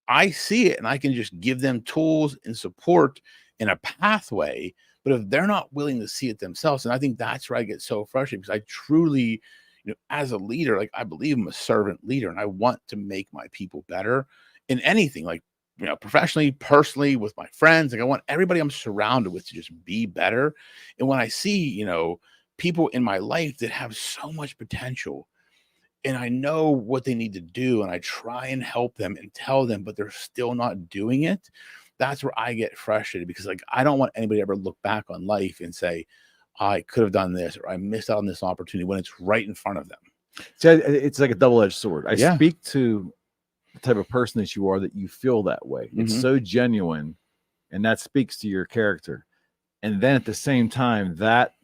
I see it, and I can just give them tools and support in a pathway. But if they're not willing to see it themselves, and I think that's where I get so frustrated, because I truly, as a leader, like, I believe I'm a servant leader, and I want to make my people better in anything, like, professionally, personally, with my friends. Like, I want everybody I'm surrounded with to just be better. And when I see, people in my life that have so much potential, and I know what they need to do, and I try and help them and tell them, but they're still not doing it, that's where I get frustrated, because like, I don't want anybody to ever look back on life and say, I could have done this, or I missed out on this opportunity, when it's right in front of them.
So it's like a double-edged sword. I speak to the type of person that you are, that you feel that way. It's so genuine, and that speaks to your character. And then at the same time, that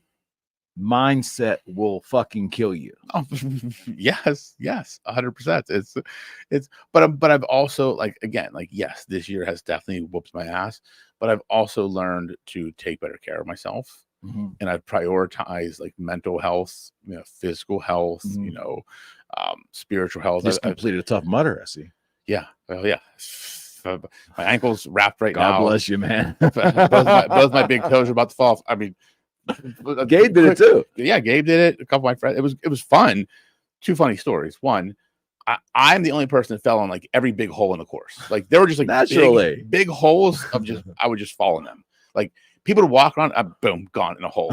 mindset will fucking kill you.
Oh, yes, 100%. But I've also, like, again, like, yes, this year has definitely whooped my ass, but I've also learned to take better care of myself. And I've prioritized, like, mental health, physical health, spiritual health.
Just completed a Tough Mudder, I see.
Yeah. Well, yeah. My ankle's wrapped right now.
God bless you, man.
both my big toes are about to fall off. I mean,
Gabe did it too.
Yeah, Gabe did it. A couple of my friends. It was fun. Two funny stories. One, I'm the only person that fell on like every big hole in the course. Like, there were just like
naturally
big holes of just, I would just fall in them. Like, people would walk around, boom, gone in a hole.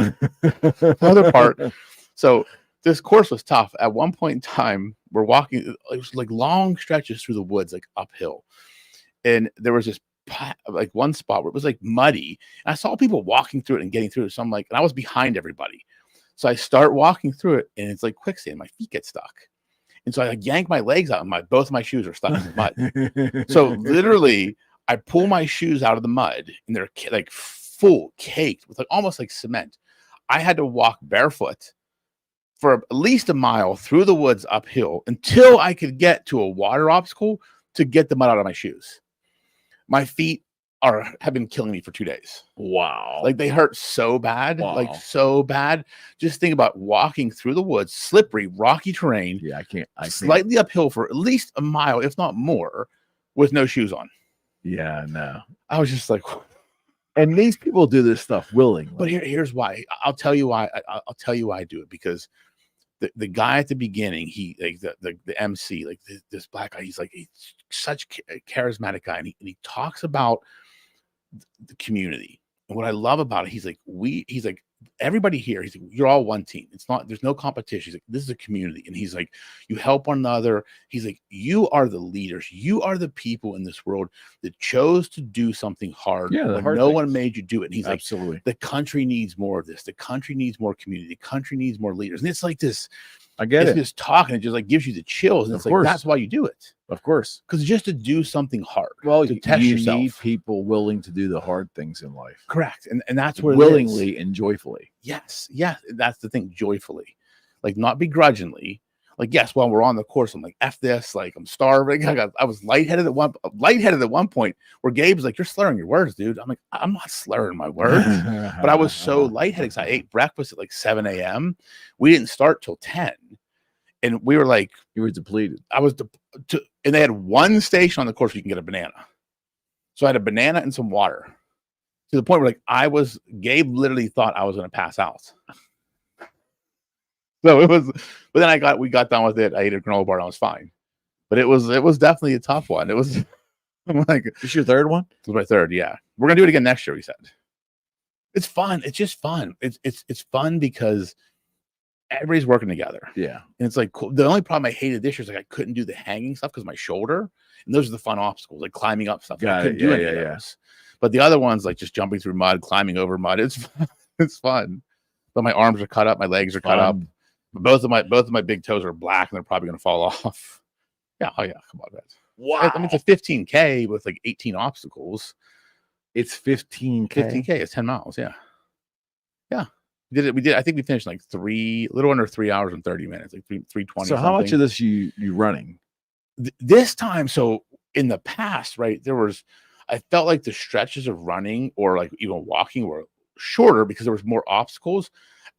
Other part. So this course was tough. At one point in time, we're walking, it was like long stretches through the woods, like uphill. And there was this like one spot where it was like muddy. And I saw people walking through it and getting through it. So I'm like, and I was behind everybody. So I start walking through it, and it's like quicksand. My feet get stuck. And so I like yank my legs out, and both my shoes are stuck in the mud. So literally, I pull my shoes out of the mud, and they're like full caked with like almost like cement. I had to walk barefoot for at least a mile through the woods uphill until I could get to a water obstacle to get the mud out of my shoes. My feet have been killing me for 2 days.
Wow.
Like, they hurt so bad, like so bad. Just think about walking through the woods, slippery, rocky terrain.
Yeah, I can't.
Slightly uphill for at least a mile, if not more, with no shoes on.
Yeah, no.
I was just like,
and these people do this stuff willingly.
But here's why. I'll tell you why. I'll tell you why I do it, because the guy at the beginning, he like the MC, like this black guy, he's such a charismatic guy, and he talks about the community And what I love about it, he's like, everybody here, he's like, you're all one team. There's no competition. He's like, this is a community. And he's like, you help one another. He's like, you are the leaders. You are the people in this world that chose to do something hard when no one made you do it. And he's
absolutely
like, the country needs more of this. The country needs more community. The country needs more leaders. And it's like this.
I get it.
Just talking, it just like gives you the chills. And it's like, that's why you do it.
Of course.
Because just to do something hard.
Well,
to test yourself.
Need people willing to do the hard things in life.
Correct. And that's where
willingly and joyfully.
Yes. Yeah. That's the thing. Joyfully. Like not begrudgingly. Like, yes, while we're on the course, I'm like, F this, like I'm starving. I was lightheaded at one point where Gabe's like, you're slurring your words, dude. I'm like, I'm not slurring my words. But I was so lightheaded because I ate breakfast at like 7 a.m. We didn't start till 10. And we were like,
you were depleted.
I was and they had one station on the course where you can get a banana. So I had a banana and some water to the point where like Gabe literally thought I was going to pass out. So it was, but then we got done with it. I ate a granola bar and I was fine. But it was definitely a tough one. It was I'm like,
this is your third one?
It was my third. Yeah. We're going to do it again next year. We said it's fun. It's just fun. It's fun because everybody's working together.
Yeah.
And it's like cool. The only problem I hated this year is like I couldn't do the hanging stuff because my shoulder, and those are the fun obstacles, like climbing up stuff. I couldn't do any of those. But the other ones, like just jumping through mud, climbing over mud, it's fun. But my arms are cut up, my legs are cut up. Both of my big toes are black and they're probably gonna fall off. Yeah, oh yeah, come on, man.
Wow.
I mean, it's a 15K with like 18 obstacles.
It's 15K.
15K, it's 10 miles. Yeah. Yeah. We did. I think we finished like a little under 3 hours and 30 minutes, like 3:20.
So how much of this you running?
This time, so in the past, right, I felt like the stretches of running or like even walking were shorter because there was more obstacles.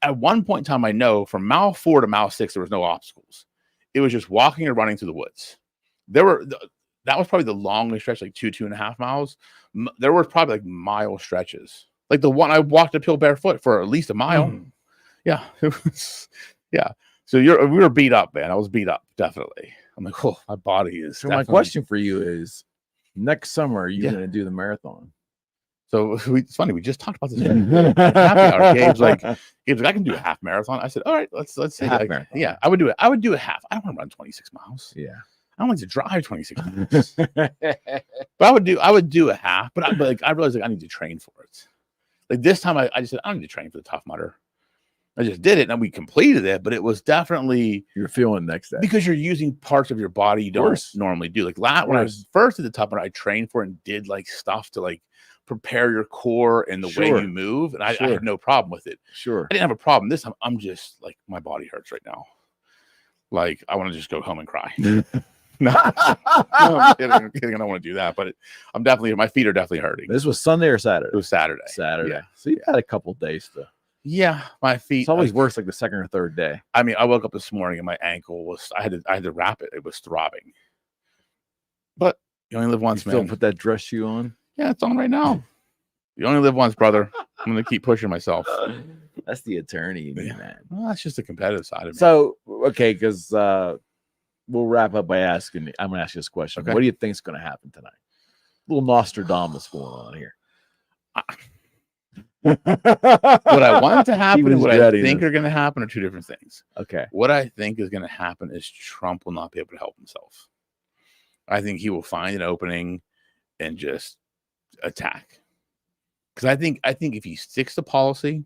At one point in time, I know from mile 4 to mile 6, there was no obstacles. It was just walking or running through the woods. That was probably the longest stretch, like 2.5 miles. There were probably like mile stretches. Like the one I walked uphill barefoot for at least a mile. Yeah. It was, yeah. So we were beat up, man. I was beat up, definitely. I'm like, oh, my body is.
So my question for you is, next summer, are you going to do the marathon?
So it's funny. We just talked about this. Happy hour. Gabe's like, I can do a half marathon. I said, all right, let's say half marathon. Yeah, I would do it. I would do a half. I don't want to run 26 miles.
Yeah.
I don't like to drive 26 miles. But I would do a half. But I realized like I need to train for it. Like this time, I just said I don't need to train for the Tough Mudder. I just did it and we completed it. But it was definitely
you're feeling next day
because you're using parts of your body you don't normally do. Like when I first did the Tough Mudder, I trained for it and did like stuff to like prepare your core and the way you move, and I had no problem with it.
Sure,
I didn't have a problem this time. I'm just like my body hurts right now. Like I want to just go home and cry. No, I'm kidding. I don't want to do that, but my feet are definitely hurting.
This was Sunday or Saturday?
It was Saturday.
Yeah. So you had a couple days to.
Yeah, my feet.
It's always worse like the second or third day.
I mean, I woke up this morning and my ankle was. I had to wrap it. It was throbbing. But you only live once, man.
Still put that dress shoe on.
Yeah, it's on right now. You only live once, brother. I'm gonna keep pushing myself.
That's the attorney, man.
Well, that's just the competitive side of me.
So, okay, because we'll wrap up by asking. I'm gonna ask you this question. Okay. What do you think is gonna happen tonight? A little Nostradamus going on here.
What I want to happen and what I think are gonna happen are two different things.
Okay.
What I think is gonna happen is Trump will not be able to help himself. I think he will find an opening and just attack. Because I think if he sticks to policy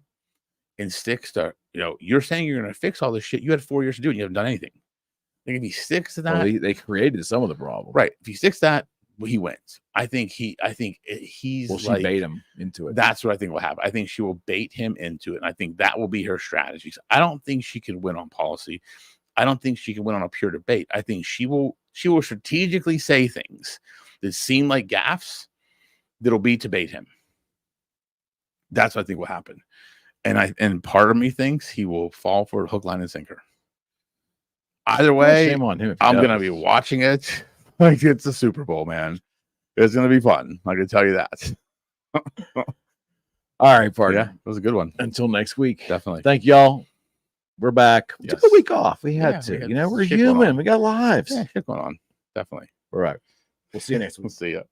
and sticks to, you're saying you're going to fix all this shit. You had 4 years to do it and you haven't done anything. I think if he sticks to that.
Well, they created some of the problem.
Right. If he sticks to that, well, he wins. I think he's
she bait him into it.
That's what I think will happen. I think she will bait him into it. And I think that will be her strategy. So I don't think she can win on policy. I don't think she can win on a pure debate. I think she will strategically say things that seem like gaffes that'll be to bait him. That's what I think will happen. And part of me thinks he will fall for hook, line, and sinker. Either way,
shame on him.
I'm going to be watching it like it's a Super Bowl, man. It's going to be fun. I can tell you that.
All right, partner.
Yeah, it was a good one.
Until next week.
Definitely.
Thank y'all. We're back.
Yes.
Took a week off. We had to. We're human. We got lives.
Yeah, shit going on. Definitely.
All right. We'll see you next week.
We'll see you.